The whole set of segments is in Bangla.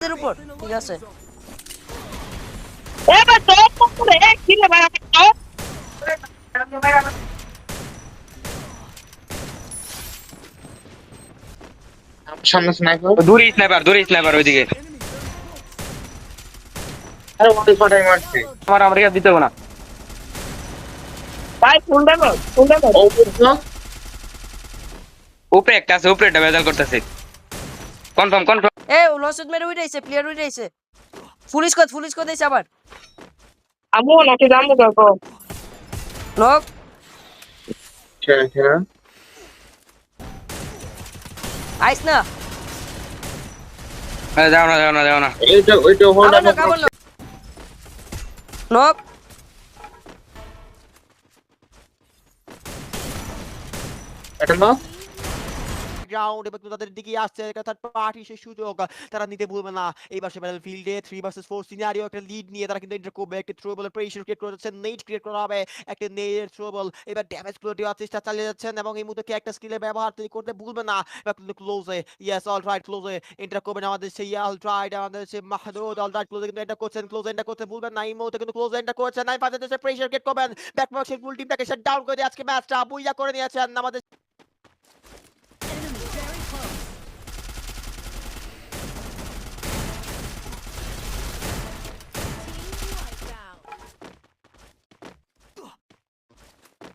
এর উপর ঠিক আছে এবার তো করে কি রে ভাই সামনে স্নাইপার দূরে স্নাইপার ওইদিকে আরে ওই ফটাই মারছে আমার কাছে দিতে হবে না ভাই ফোন দাও ও বুঝছো উপরে একটা আছে উপরে একটা বেজাল করতেছে কনফার্ম এ লসুদ মেরে উইরাইছে প্লেয়ার উইরাইছে ফুল স্কোর দিছে আবার আমু নাকি জামু দেখো নক ছেড়ে ছেড়ে আইস না যাও না ওইটা হোল্ড কাবল না কাবল না নক এটা না গ্রাউন্ড এবং তাদের দিকে আসছে একটা থার্ড পার্টি সেই সুযোগ তারা নিতে ভুলবে না এইবার সে ব্যাটলফিল্ডে 3 ভার্সেস 4 সিনারিও একটা লিড নিয়ে তারা কিন্তু এন্টার করবে একটা থ্রোবল প্রেসার ক্রিয়েট করে যাচ্ছে নেট ক্রিয়েট করা হবে একটা নেট থ্রোবল এবার ড্যামেজ গুলো দেওয়ার চেষ্টা চালিয়ে যাচ্ছেন এবং এই মুহূর্তে একটা স্কিলের ব্যবহার তৈরি করতে ভুলবে না এবার কিন্তু ক্লোজে ইয়েস অল রাইট ক্লোজে এন্টার করবেন আমাদের সেই অল রাইট আমাদের সেই মাহদুদ অল রাইট ক্লোজে কিন্তু এন্টার করছেন ক্লোজ এন্টার করতে ভুলবেন না এই মুহূর্তে কিন্তু ক্লোজ এন্টার করছেন 9 প্রেসার ক্রিয়েট করবেন ব্যাকবক্সের ফুল টিমটাকে শাট ডাউন করে দিয়ে আজকে ম্যাচটা বুইয়া করে নিয়েছেন আমাদের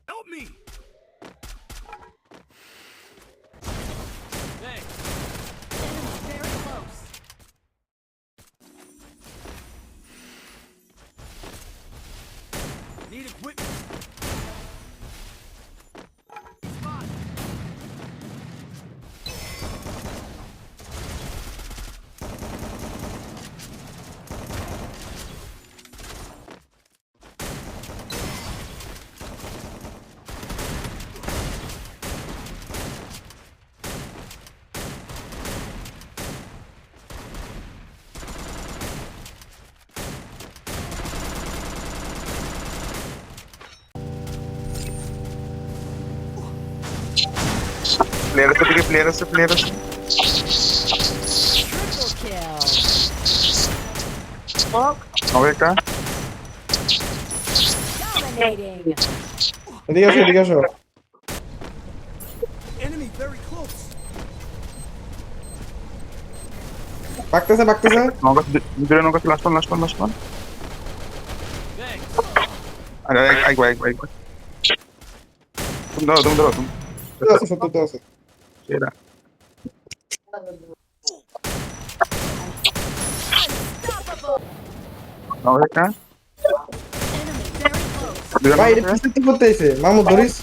Help me! Need equipment. Player আছে হবে একটা এদিকে আসো Enemy very close. বাকতেছে নৌকা ভিতরে নৌকা লাস্ট ওয়ান আরে এক তুমি ধরো তুমি আছে সত্য তো আছে এরা নৌকা ভাই এটা পিছনে কি করতে আইছে মামু ধরিস